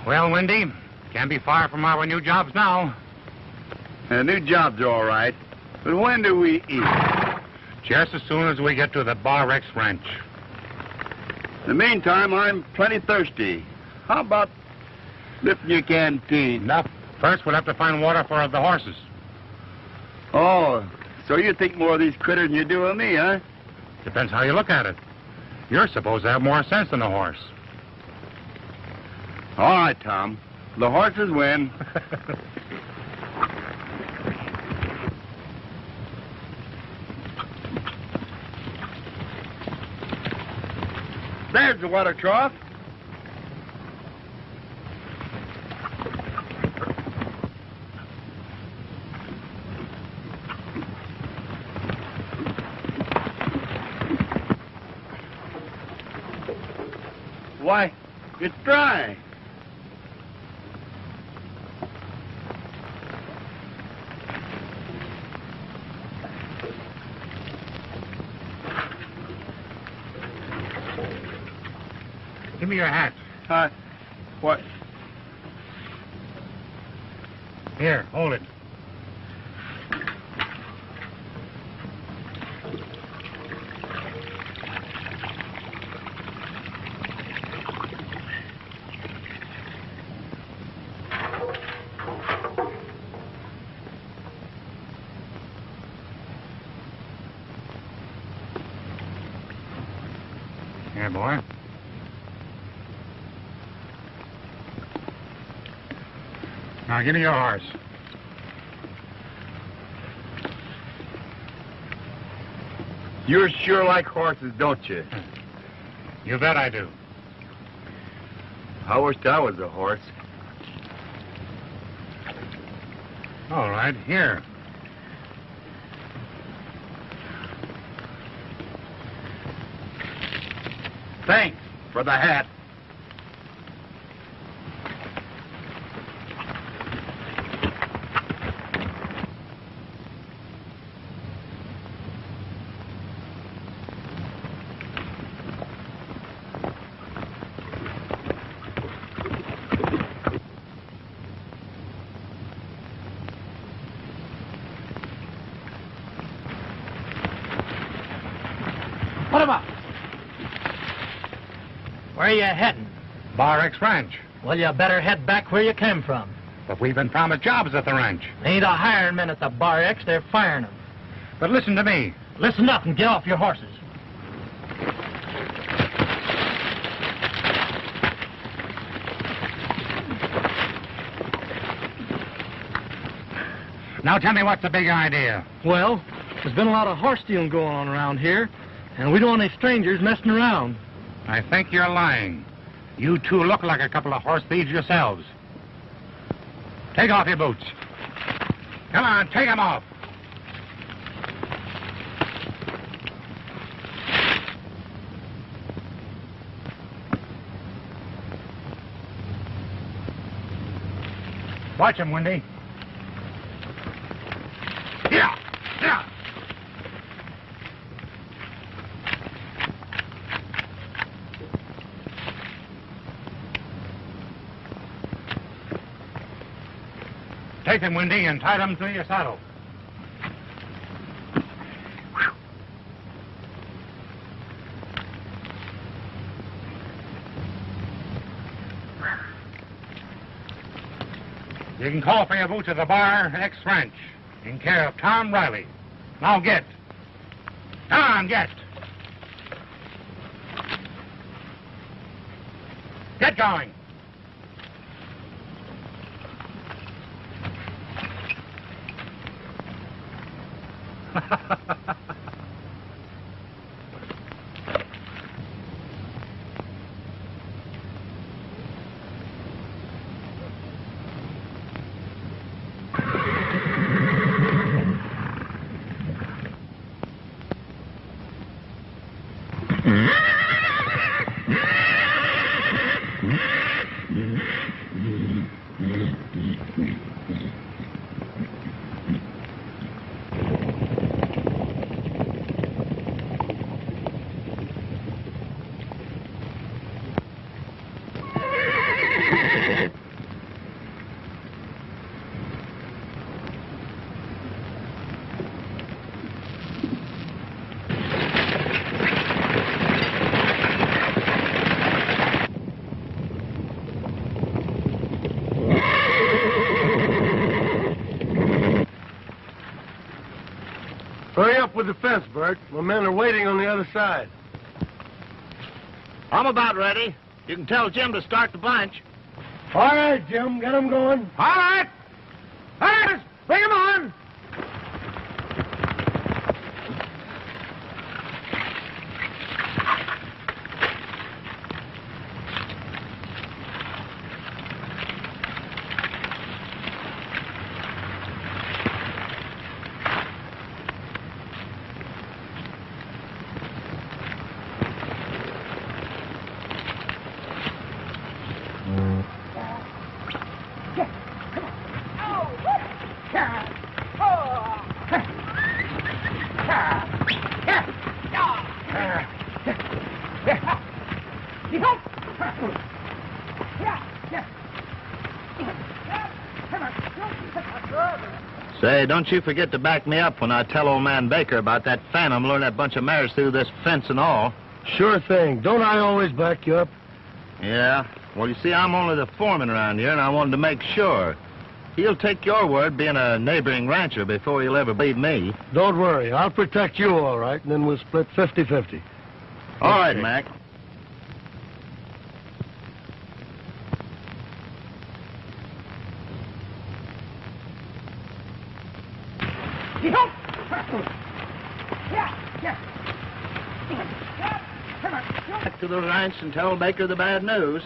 Well, Wendy, can't be far from our new jobs now. New jobs are all right, but when do we eat? Just as soon as we get to the Bar X Ranch. In the meantime, I'm plenty thirsty. How about lifting your canteen? No, first we'll have to find water for the horses. Oh, so you think more of these critters than you do of me, huh? Depends how you look at it. You're supposed to have more sense than a horse. All right, Tom. The horses win. There's the water trough. Why, it's dry. Give me your hat. What? Here, hold it. Here, boy. Now, give me your horse. You sure like horses, don't you? You bet I do. I wished I was a horse. All right, here. Thanks for the hat. Put him up. Where are you heading? Bar X Ranch. Well, you better head back where you came from. But we've been promised jobs at the ranch. They ain't a hiring men at the Bar X, they're firing them. But listen to me. Listen up and get off your horses. Now tell me what's the big idea. Well, there's been a lot of horse stealing going on around here, and we don't want any strangers messing around. I think you're lying. You two look like a couple of horse thieves yourselves. Take off your boots. Come on, take them off. Watch him, Wendy. Yeah, yeah. Take them, Wendy, and tie them to your saddle. You can call for your boots at the bar, X Ranch, in care of Tom Riley. Now get. Come on, get. Get going. Hurry up with the fence, Bert. My men are waiting on the other side. I'm about ready. You can tell Jim to start the bunch. All right, Jim. Get 'em going. All right. All right, bring 'em on. Say, don't you forget to back me up when I tell old man Baker about that phantom luring that bunch of mares through this fence and all. Sure thing. Don't I always back you up? Yeah. Well, you see, I'm only the foreman around here, and I wanted to make sure. He'll take your word being a neighboring rancher before he'll ever believe me. Don't worry. I'll protect you all right, and then we'll split 50-50. All right, Mac. Back to the ranch and tell Baker the bad news.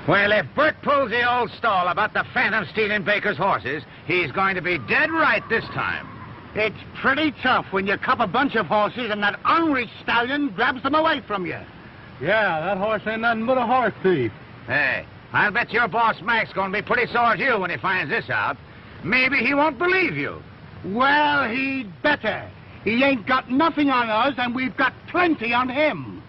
Well, if Bert pulls the old stall about the phantom stealing Baker's horses, he's going to be dead right this time. It's pretty tough when you cup a bunch of horses and that unreached stallion grabs them away from you. Yeah, that horse ain't nothing but a horse thief. Hey, I'll bet your boss Mac's going to be pretty sore at you when he finds this out. Maybe he won't believe you. Well, he'd better. He ain't got nothing on us, and we've got plenty on him.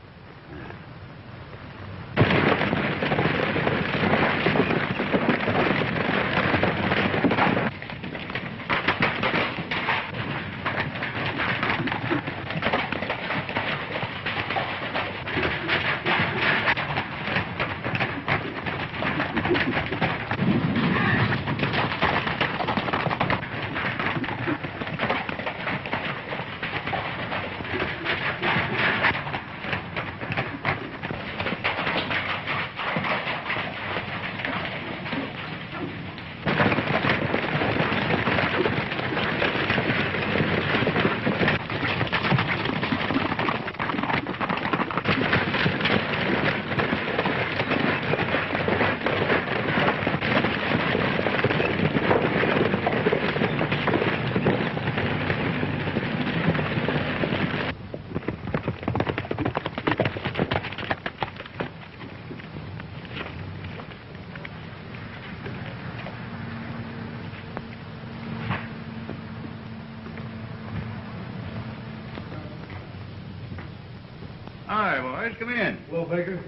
Hi, boys. Come in. Hello, Baker.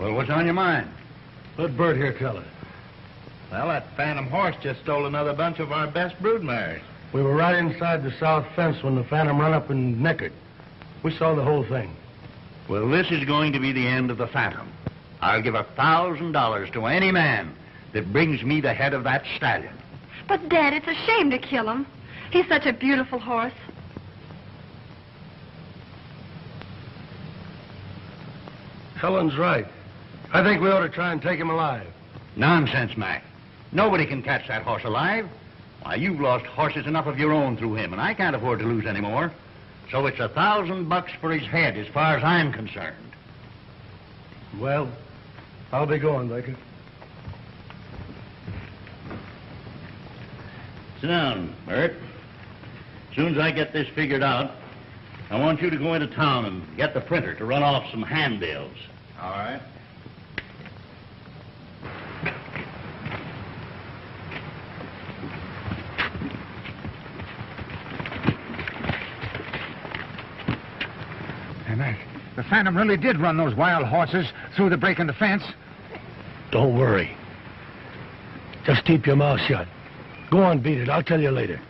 Well, what's on your mind? Let Bert here tell it. Well, that phantom horse just stole another bunch of our best broodmares. We were right inside the south fence when the Phantom run up and necked it. We saw the whole thing. Well, this is going to be the end of the Phantom. I'll give $1,000 to any man that brings me the head of that stallion. But, Dad, it's a shame to kill him. He's such a beautiful horse. Helen's right. I think we ought to try and take him alive. Nonsense, Mac. Nobody can catch that horse alive. Why, you've lost horses enough of your own through him, and I can't afford to lose any more. So it's $1,000 for his head, as far as I'm concerned. Well, I'll be going, Baker. Sit down, Bert. As soon as I get this figured out, I want you to go into town and get the printer to run off some handbills. All right. Hey, Mac, the Phantom really did run those wild horses through the break in the fence. Don't worry. Just keep your mouth shut. Go on, beat it. I'll tell you later.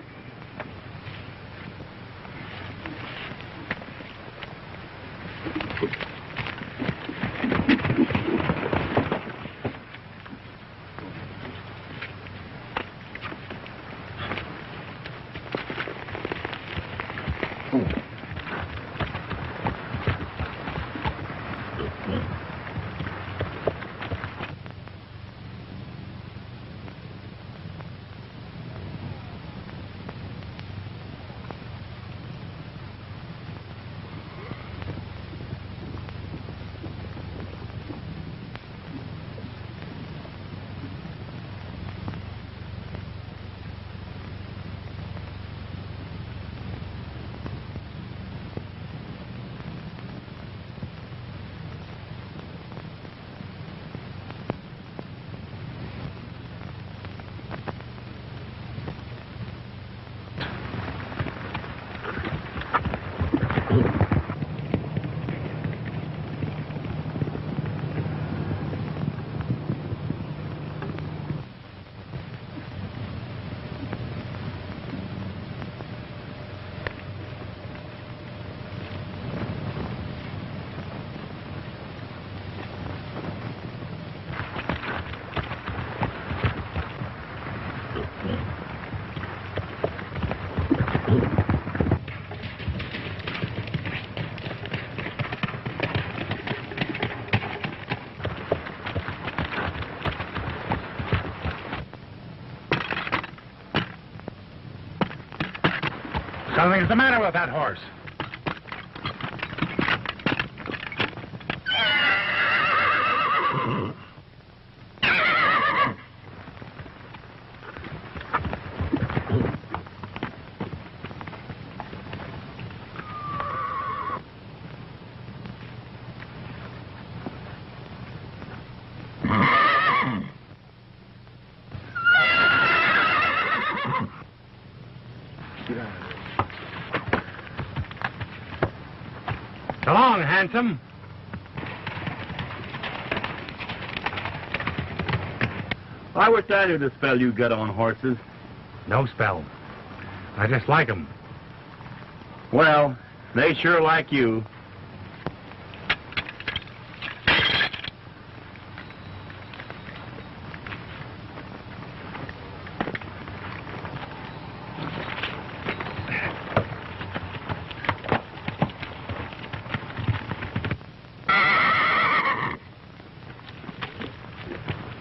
Something's the matter with that horse. So long, handsome. I wish I knew the spell you got on horses. No spell. I just like 'em. Well, they sure like you.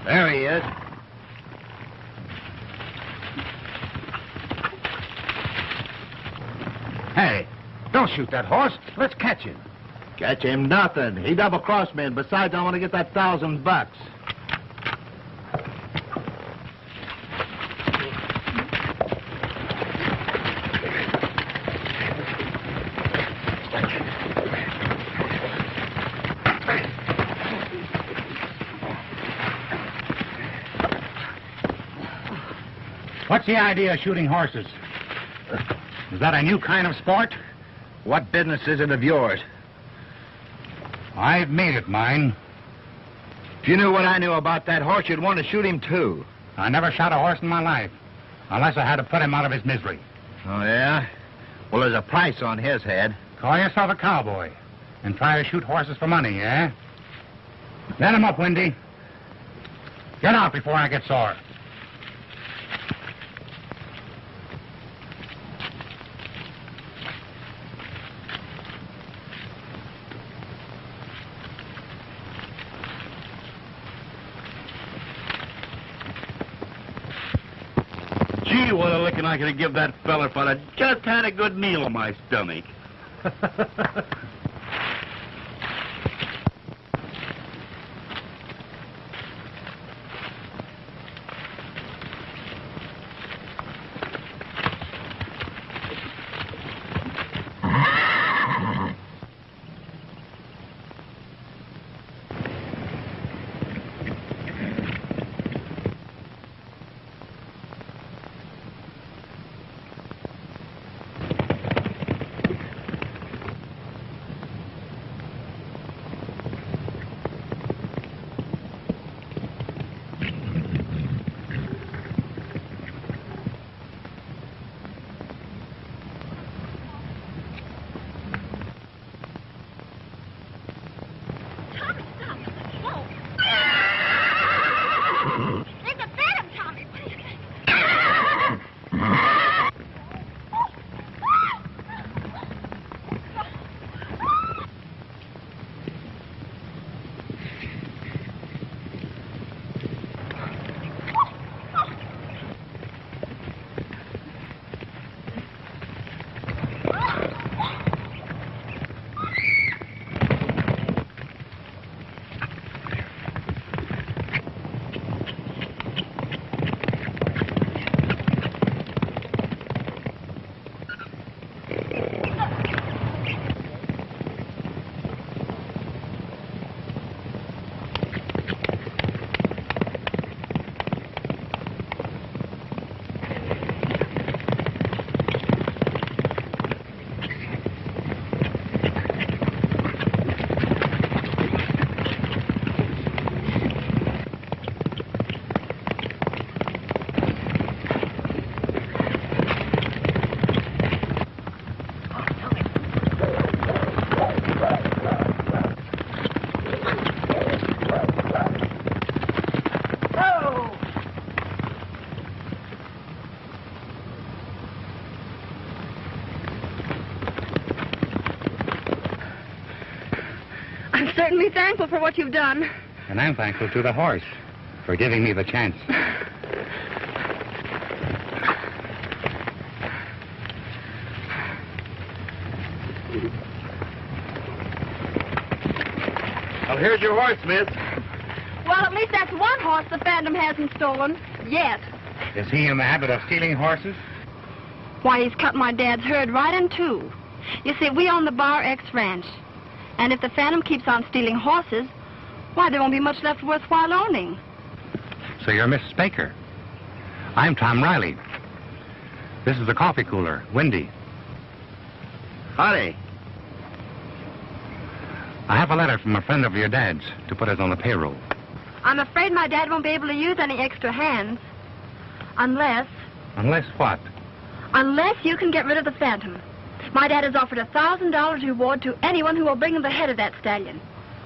There he is. Hey, don't shoot that horse. Let's catch him. Catch him nothing. He double-crossed me, and besides, I want to get that $1,000. What's the idea of shooting horses? Is that a new kind of sport? What business is it of yours? I've made it mine. If you knew what I knew about that horse, you'd want to shoot him, too. I never shot a horse in my life, unless I had to put him out of his misery. Oh, yeah? Well, there's a price on his head. Call yourself a cowboy and try to shoot horses for money, eh? Let him up, Windy. Get out before I get sore. Gee, what a licking I could give that feller if I'd just had a good meal on my stomach. I'm certainly thankful for what you've done. And I'm thankful to the horse for giving me the chance. Well, here's your horse, miss. Well, at least that's one horse the Phantom hasn't stolen. Yet. Is he in the habit of stealing horses? Why, he's cut my dad's herd right in two. You see, we own the Bar X Ranch. And if the Phantom keeps on stealing horses, why, there won't be much left worthwhile owning. So you're Mrs. Baker. I'm Tom Riley. This is the coffee cooler, Windy. Howdy. I have a letter from a friend of your dad's to put us on the payroll. I'm afraid my dad won't be able to use any extra hands. Unless What? Unless you can get rid of the Phantom. My dad has offered $1,000 reward to anyone who will bring him the head of that stallion.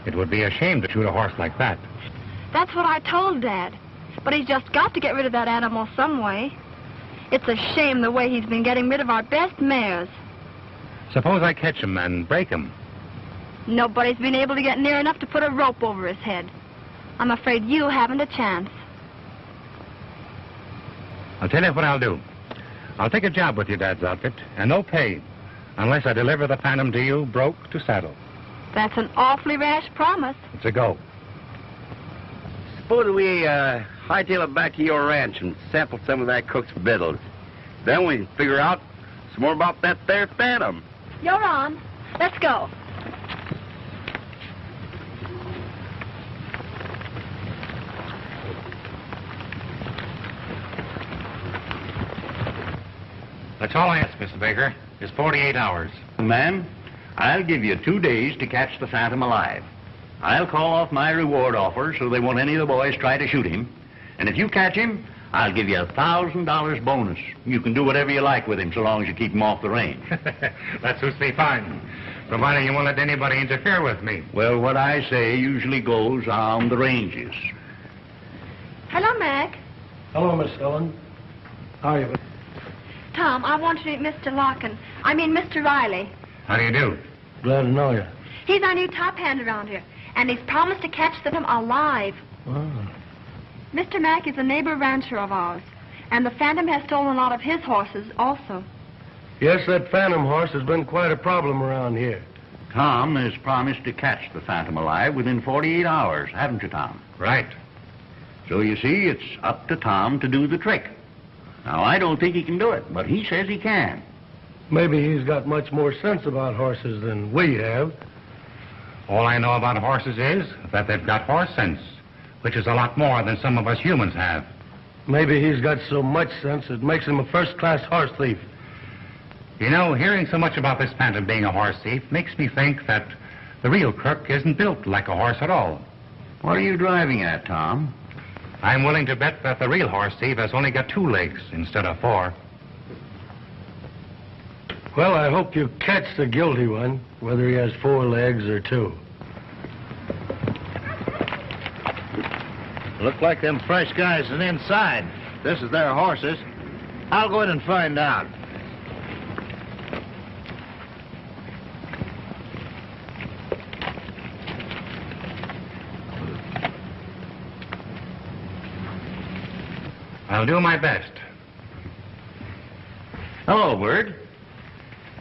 It would be a shame to shoot a horse like that. That's what I told Dad. But he's just got to get rid of that animal some way. It's a shame the way he's been getting rid of our best mares. Suppose I catch him and break him. Nobody's been able to get near enough to put a rope over his head. I'm afraid you haven't a chance. I'll tell you what I'll do. I'll take a job with your dad's outfit, and no pay, unless I deliver the Phantom to you, broke to saddle. That's an awfully rash promise. It's a go. Suppose we hightail it back to your ranch and sample some of that cook's victuals. Then we can figure out some more about that there Phantom. You're on. Let's go. That's all I ask, Mr. Baker, is 48 hours. Ma'am, I'll give you 2 days to catch the Phantom alive. I'll call off my reward offer so they won't any of the boys try to shoot him. And if you catch him, I'll give you $1,000 bonus. You can do whatever you like with him so long as you keep him off the range. That suits me fine, providing you won't let anybody interfere with me. Well, what I say usually goes on the ranges. Hello, Mac. Hello, Miss Helen. How are you? Tom, I want you to meet Mr. Larkin. I mean, Mr. Riley. How do you do? Glad to know you. He's our new top hand around here, and he's promised to catch them alive. Oh. Mr. Mack is a neighbor rancher of ours, and the Phantom has stolen a lot of his horses also. Yes, that Phantom horse has been quite a problem around here. Tom has promised to catch the Phantom alive within 48 hours, haven't you, Tom? Right. So you see, it's up to Tom to do the trick. Now, I don't think he can do it, but he says he can. Maybe he's got much more sense about horses than we have. All I know about horses is that they've got horse sense, which is a lot more than some of us humans have. Maybe he's got so much sense it makes him a first-class horse thief. You know, hearing so much about this Phantom being a horse thief makes me think that the real crook isn't built like a horse at all. What are you driving at, Tom? I'm willing to bet that the real horse thief has only got 2 legs instead of 4. Well, I hope you catch the guilty one, whether he has 4 legs or 2. Look like them fresh guys is inside. This is their horses. I'll go in and find out. I'll do my best. Hello, Bird.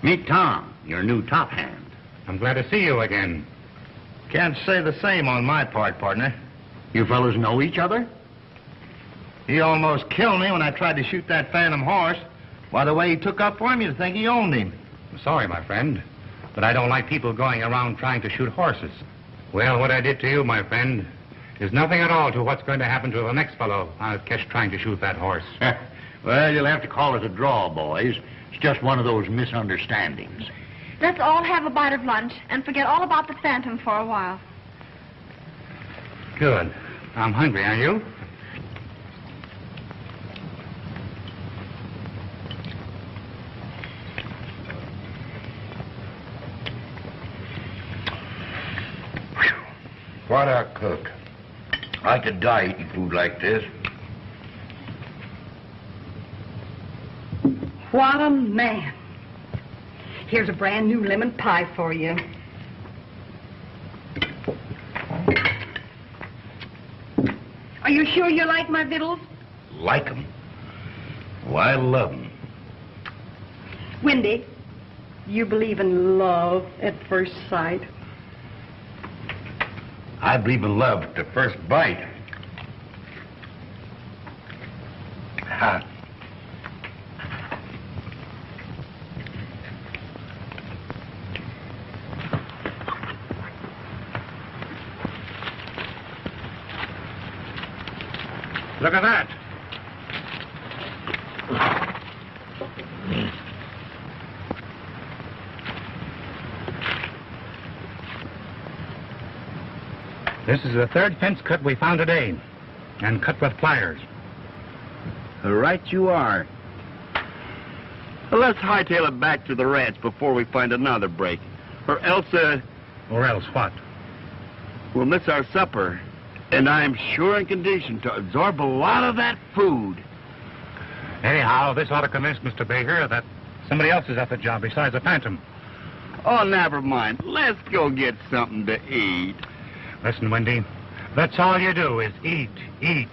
Meet Tom, your new top hand. I'm glad to see you again. Can't say the same on my part, partner. You fellows know each other? He almost killed me when I tried to shoot that Phantom horse. By the way he took up for him, you'd think he owned him. I'm sorry, my friend, but I don't like people going around trying to shoot horses. Well, what I did to you, my friend, is nothing at all to what's going to happen to the next fellow I'll catch trying to shoot that horse. Well, you'll have to call it a draw, boys. It's just one of those misunderstandings. Let's all have a bite of lunch and forget all about the Phantom for a while. Good. I'm hungry, are you? What a cook. I could die eating food like this. What a man. Here's a brand new lemon pie for you. Are you sure you like my victuals? Like 'em? Why, I love 'em. Wendy, you believe in love at first sight? I believe in love at the first bite. Ha. Look at that. This is the 3rd fence cut we found today, and cut with pliers. Right you are. Well, let's hightail it back to the ranch before we find another break. Or else, Or else what? we'll miss our supper. And I'm sure in condition to absorb a lot of that food. Anyhow, this ought to convince Mr. Baker that somebody else is at the job besides the Phantom. Oh, never mind. Let's go get something to eat. Listen, Wendy, that's all you do is eat, eat.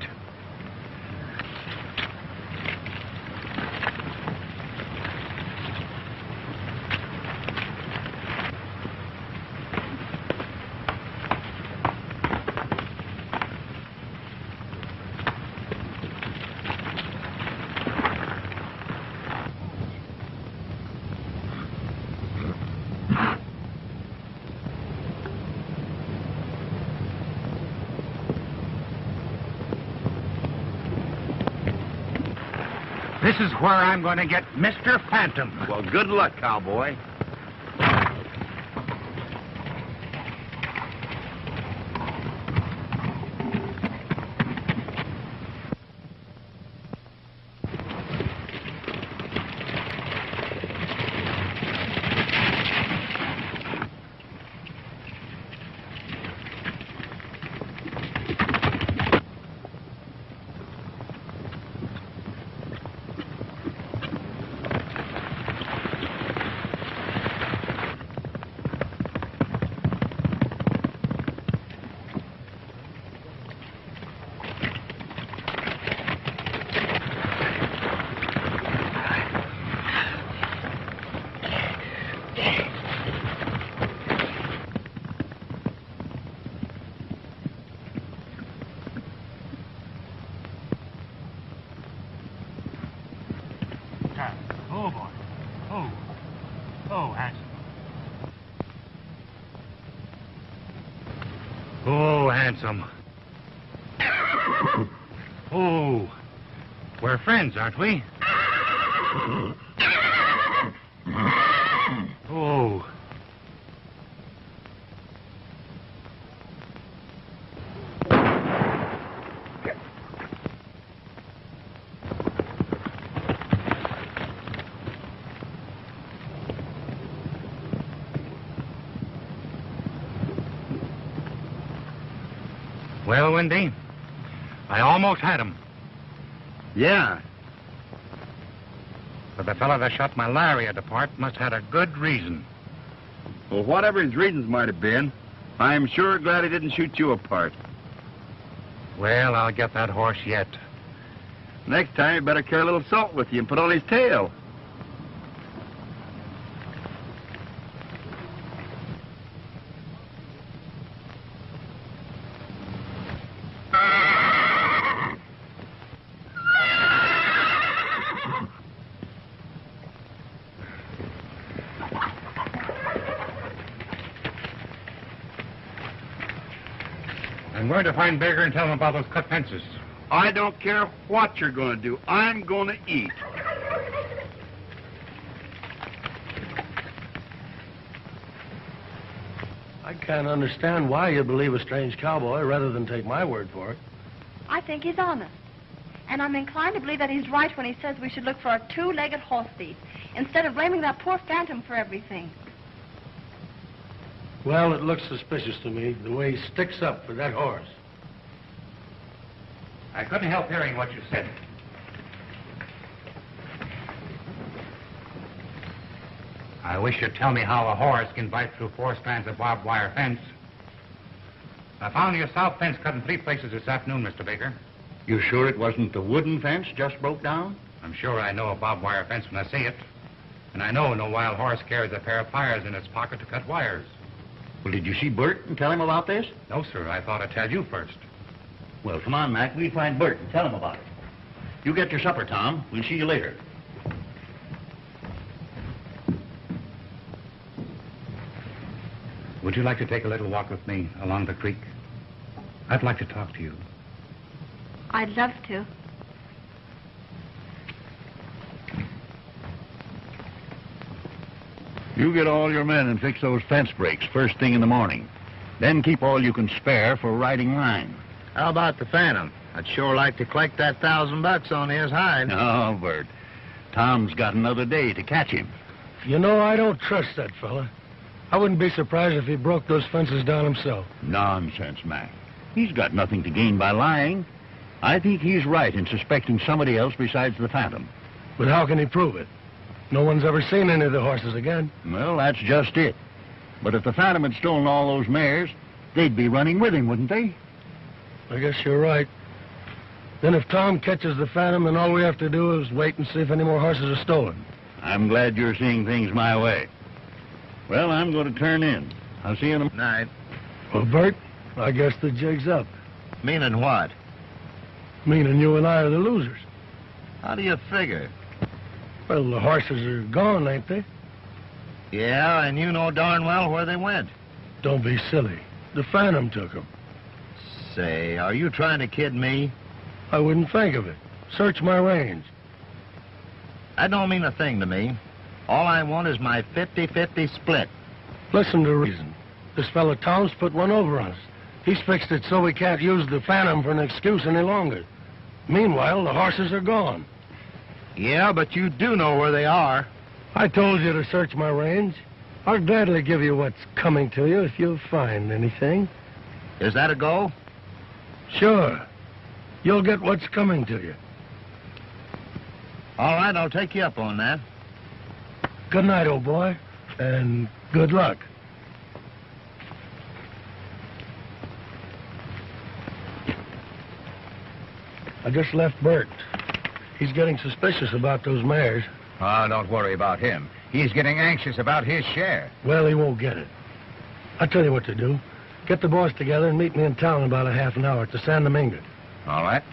This is where I'm going to get Mr. Phantom. Well, good luck, cowboy. Oh, handsome. Oh, we're friends, aren't we? Oh. Well, Wendy, I almost had him. Yeah. But the fellow that shot my lariat apart must have had a good reason. Well, whatever his reasons might have been, I'm sure glad he didn't shoot you apart. Well, I'll get that horse yet. Next time, you better carry a little salt with you and put on his tail. I'm going to find Baker and tell him about those cut fences. I don't care what you're going to do. I'm going to eat. I can't understand why you believe a strange cowboy rather than take my word for it. I think he's honest. And I'm inclined to believe that he's right when he says we should look for a two-legged horse thief instead of blaming that poor phantom for everything. Well, it looks suspicious to me, the way he sticks up for that horse. I couldn't help hearing what you said. I wish you'd tell me how a horse can bite through 4 strands of barbed wire fence. I found your south fence cut in 3 places this afternoon, Mr. Baker. You sure it wasn't the wooden fence just broke down? I'm sure I know a barbed wire fence when I see it. And I know no wild horse carries a pair of pliers in its pocket to cut wires. Well, did you see Bert and tell him about this? No, sir. I thought I'd tell you first. Well, come on, Mac. We'll find Bert and tell him about it. You get your supper, Tom. We'll see you later. Would you like to take a little walk with me along the creek? I'd like to talk to you. I'd love to. You get all your men and fix those fence breaks first thing in the morning. Then keep all you can spare for riding line. How about the Phantom? I'd sure like to collect that $1,000 on his hide. No, Bert. Tom's got another day to catch him. You know, I don't trust that fella. I wouldn't be surprised if he broke those fences down himself. Nonsense, Mac. He's got nothing to gain by lying. I think he's right in suspecting somebody else besides the Phantom. But how can he prove it? No one's ever seen any of the horses again. Well, that's just it. But if the Phantom had stolen all those mares, they'd be running with him, wouldn't they? I guess you're right. Then if Tom catches the Phantom, then all we have to do is wait and see if any more horses are stolen. I'm glad you're seeing things my way. Well, I'm going to turn in. I'll see you in the Night. Well, Bert, I guess the jig's up. Meaning what? Meaning you and I are the losers. How do you figure? Well, the horses are gone, ain't they? Yeah, and you know darn well where they went. Don't be silly. The Phantom took them. Say, are you trying to kid me? I wouldn't think of it. Search my range. That don't mean a thing to me. All I want is my 50-50 split. Listen to reason. This fella Tom's put one over on us. He's fixed it so we can't use the Phantom for an excuse any longer. Meanwhile, the horses are gone. Yeah, but you do know where they are. I told you to search my range. I'll gladly give you what's coming to you if you find anything. Is that a go? Sure. You'll get what's coming to you. All right, I'll take you up on that. Good night, old boy, and good luck. I just left Bert. He's getting suspicious about those mares. Oh, don't worry about him. He's getting anxious about his share. Well, he won't get it. I'll tell you what to do. Get the boys together and meet me in town in about a half an hour at the San Domingo. All right.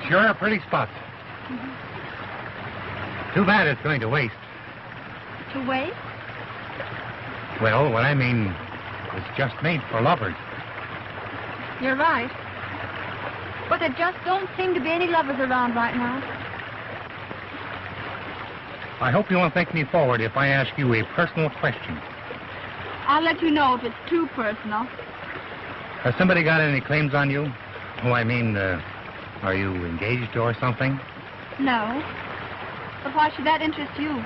Sure a pretty spot. Too bad it's going to waste. To waste? Well, what I mean, it's just made for lovers. You're right. But there just don't seem to be any lovers around right now. I hope you won't think me forward if I ask you a personal question. I'll let you know if it's too personal. Has somebody got any claims on you? Oh, I mean, are you engaged or something? No. But why should that interest you?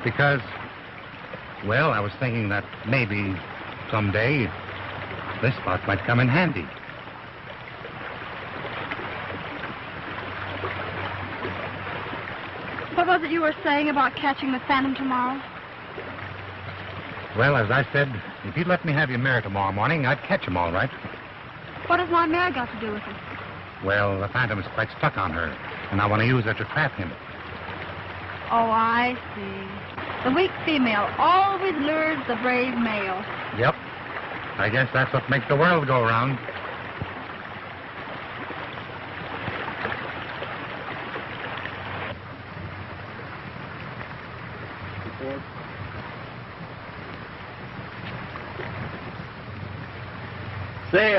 Because, well, I was thinking that maybe someday this spot might come in handy. What was it you were saying about catching the Phantom tomorrow? Well, as I said, if you'd let me have your mare tomorrow morning, I'd catch him all right. What has my mare got to do with it? Well, the Phantom is quite stuck on her, and I want to use her to trap him. Oh, I see. The weak female always lures the brave male. Yep. I guess that's what makes the world go round. Say,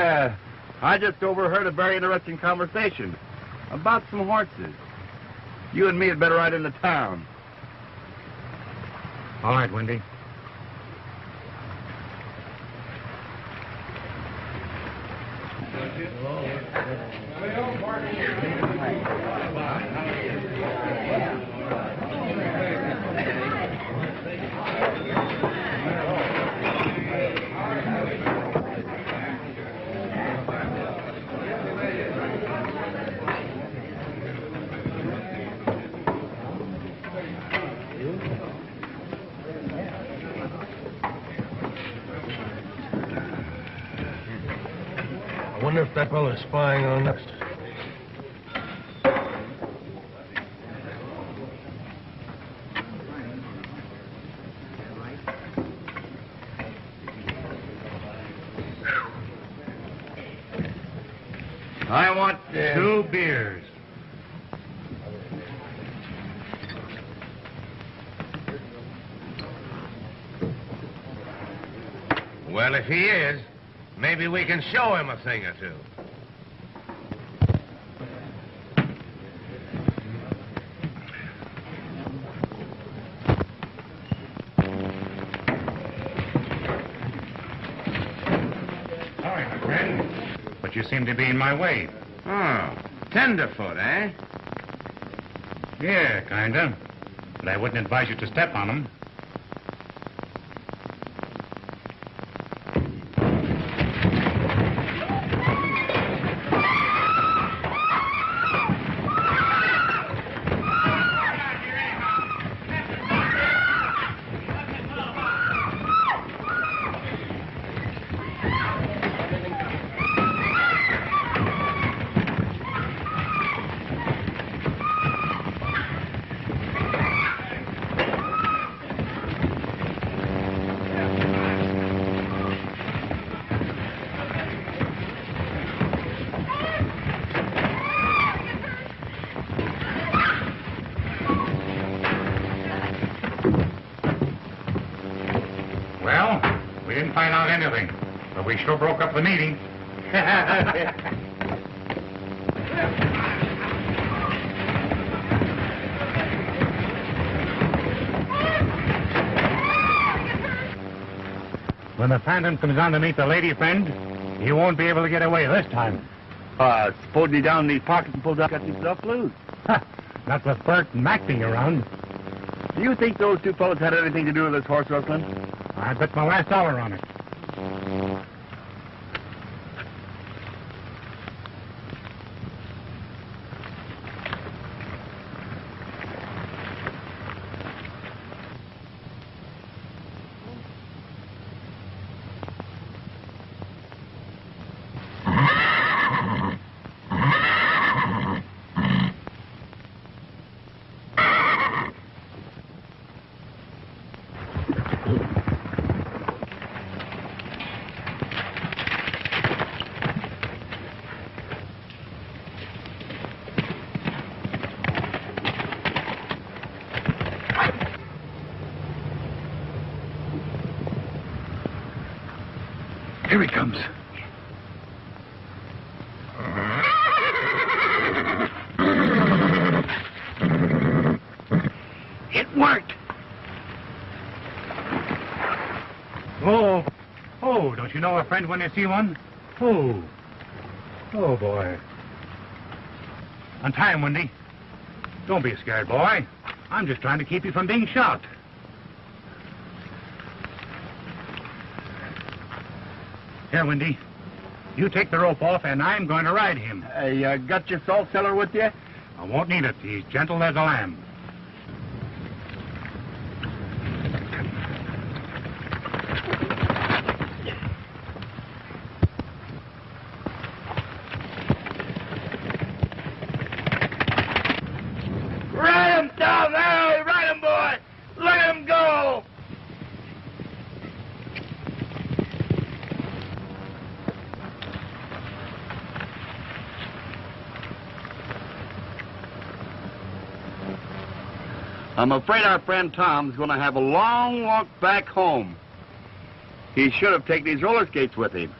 I just overheard a very interesting conversation about some horses. You and me had better ride into town. All right, Wendy. I wonder if that fellow's spying on us. I want 2 beers. Well, if he is, maybe we can show him a thing or two. Sorry, my friend, but you seem to be in my way. Oh, tenderfoot, eh? Yeah, kinda. But I wouldn't advise you to step on them. Well, we didn't find out anything, but we sure broke up the meeting. When the Phantom comes on to meet the lady friend, he won't be able to get away this time. Suppose he down in these pockets and pulls out, got himself loose. Not with Bert and Mac being around. Do you think those two fellows had anything to do with this horse rustling? I bet my last dollar on it. Here he comes. It worked. Oh. Oh, don't you know a friend when you see one? Oh. Oh, boy. Untie him, Wendy. Don't be scared, boy. I'm just trying to keep you from being shot. Here, Wendy. You take the rope off, and I'm going to ride him. You got your salt cellar with you? I won't need it. He's gentle as a lamb. Ride him, Tom! Hey, ride him, boy! Let him go! I'm afraid our friend Tom's going to have a long walk back home. He should have taken his roller skates with him.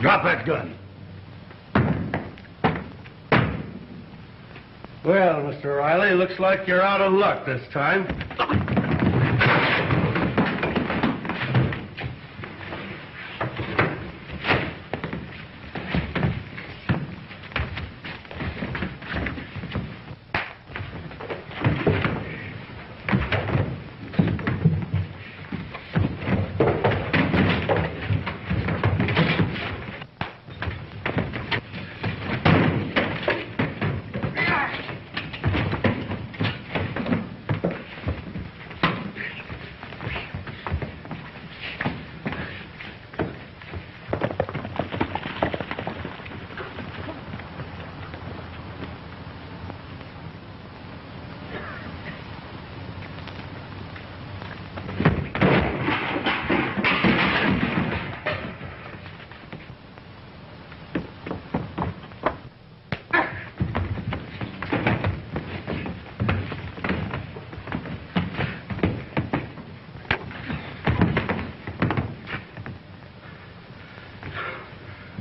Drop that gun. Well, Mr. Riley, looks like you're out of luck this time.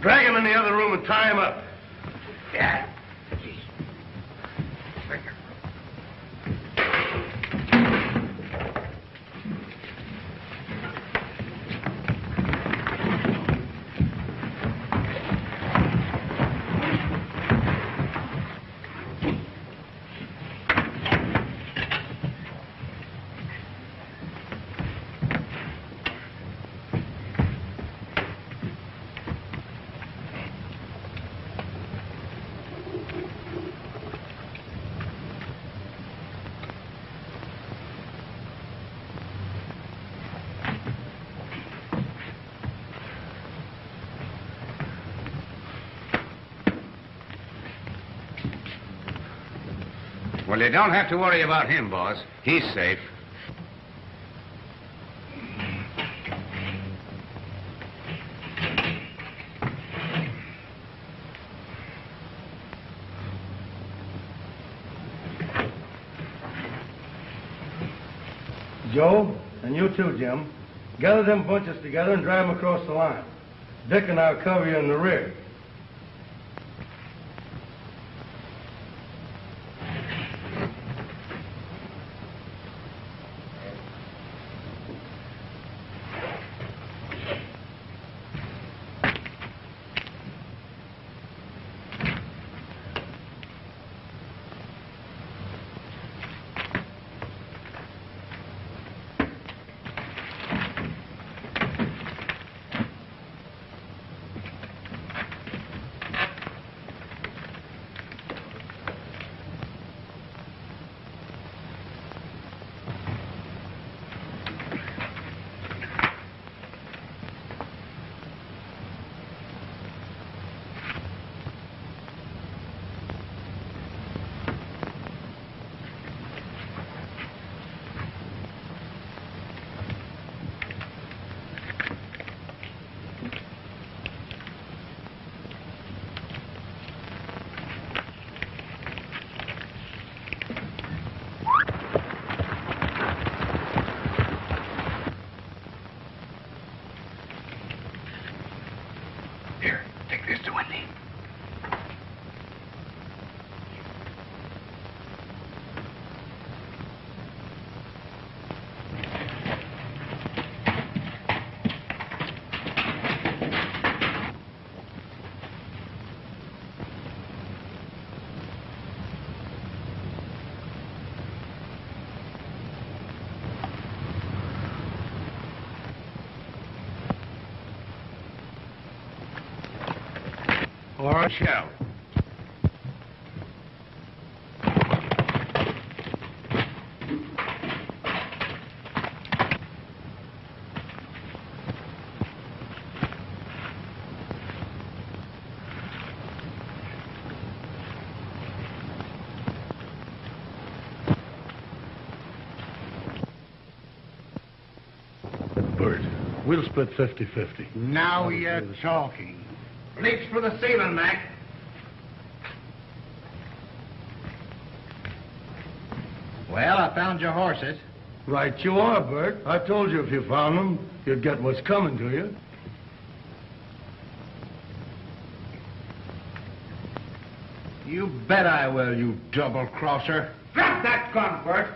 Drag him in the other room and tie him up. Yeah. Well, you don't have to worry about him, boss. He's safe. Joe, and you too, Jim, gather them bunches together and drive them across the line. Dick and I'll cover you in the rear. All right, shell. Bert, we'll split 50-50. Now you're talking. Bleach for the ceiling, Mac. Well, I found your horses. Right you are, Bert. I told you if you found them, you'd get what's coming to you. You bet I will, you double-crosser. Drop that gun, Bert.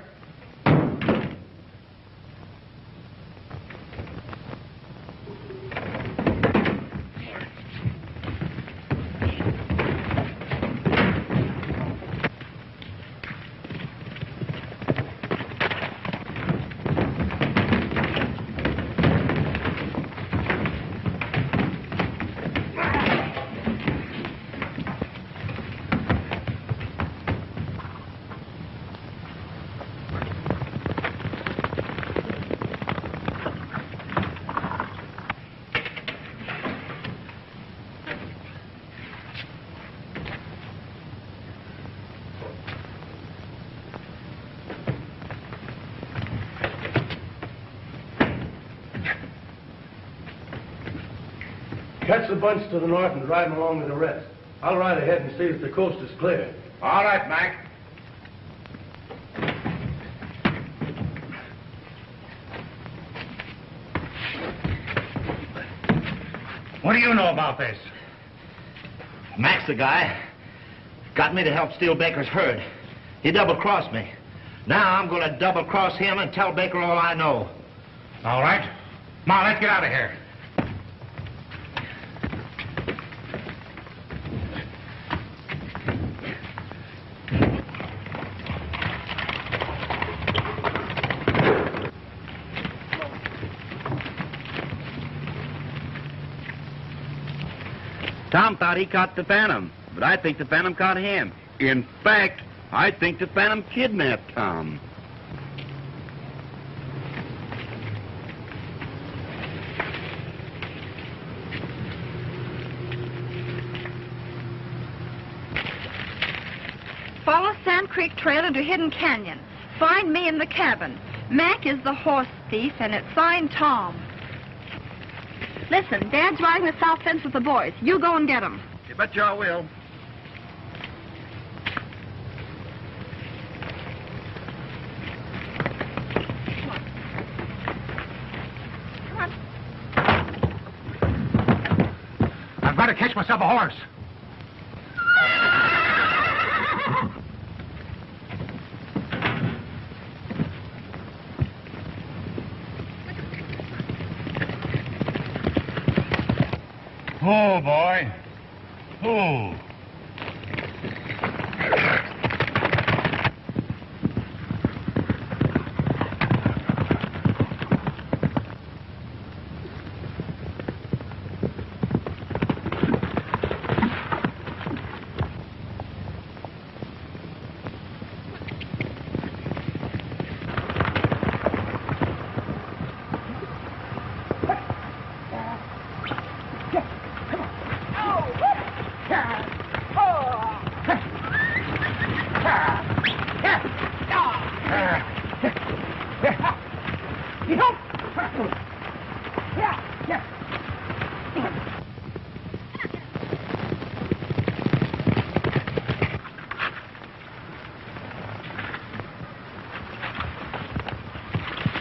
Catch the bunch to the north and drive them along with the rest. I'll ride ahead and see if the coast is clear. All right, Mac. What do you know about this? Mac's the guy. Got me to help steal Baker's herd. He double-crossed me. Now I'm going to double-cross him and tell Baker all I know. All right. Come on, let's get out of here. Tom thought he caught the Phantom, but I think the Phantom caught him. In fact, I think the Phantom kidnapped Tom. Follow Sand Creek Trail into Hidden Canyon. Find me in the cabin. Mac is the horse thief, and it's signed Tom. Listen, Dad's riding the south fence with the boys. You go and get him. You bet you I will. catch myself a horse. Oh, boy. Oh.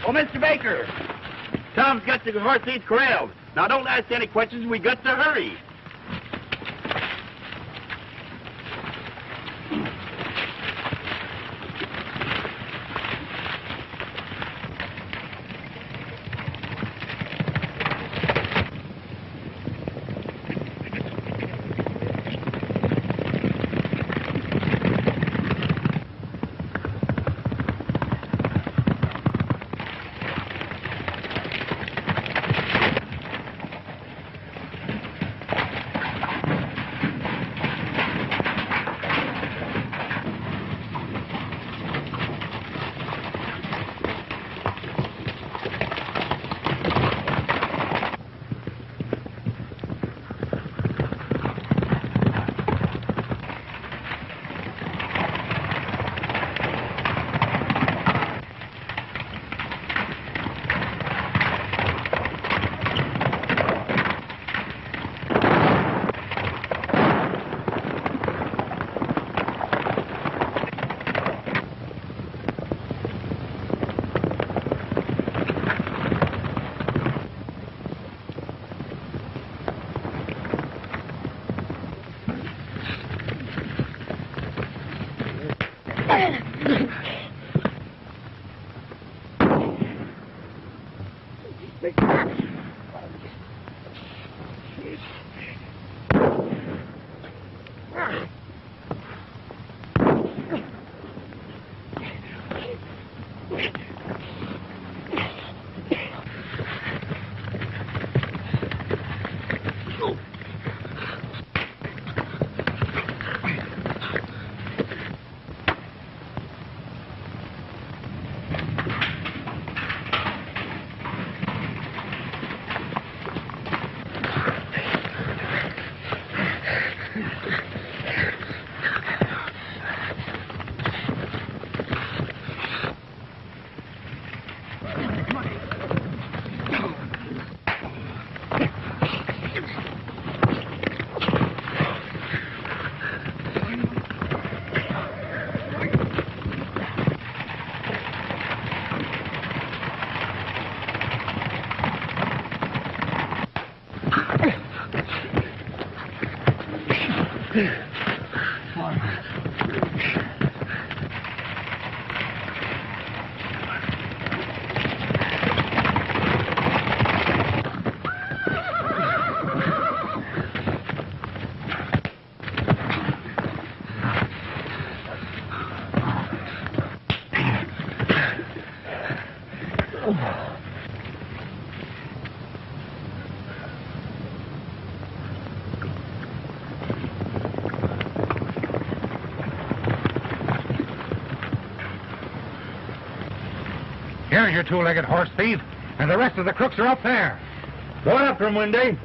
Oh, Mr. Baker, Tom's got the horse seats corralled. Now, don't ask any questions. We got to hurry. Here's your two-legged horse thief, and the rest of the crooks are up there. Go on after him, Windy.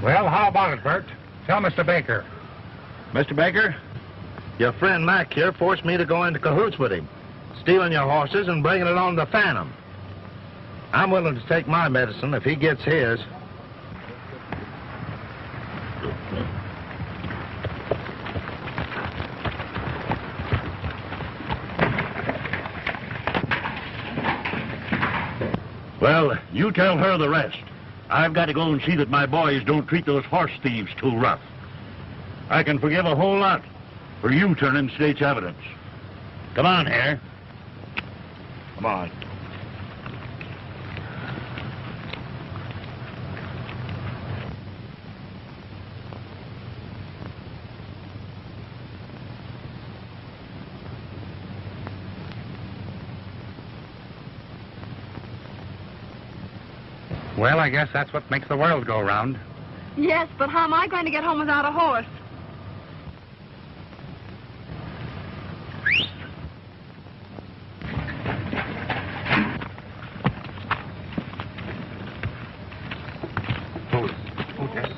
Well, how about it, Bert? Tell Mr. Baker. Mr. Baker, Your friend Mac here forced me to go into cahoots with him, stealing your horses and bringing it on the Phantom. I'm willing to take my medicine if he gets his. Well, you tell her the rest. I've got to go and see that my boys don't treat those horse thieves too rough. I can forgive a whole lot for you turning state's evidence. Come on, Hare. Come on. Well, I guess that's what makes the world go round. Yes, but how am I going to get home without a horse? Okay.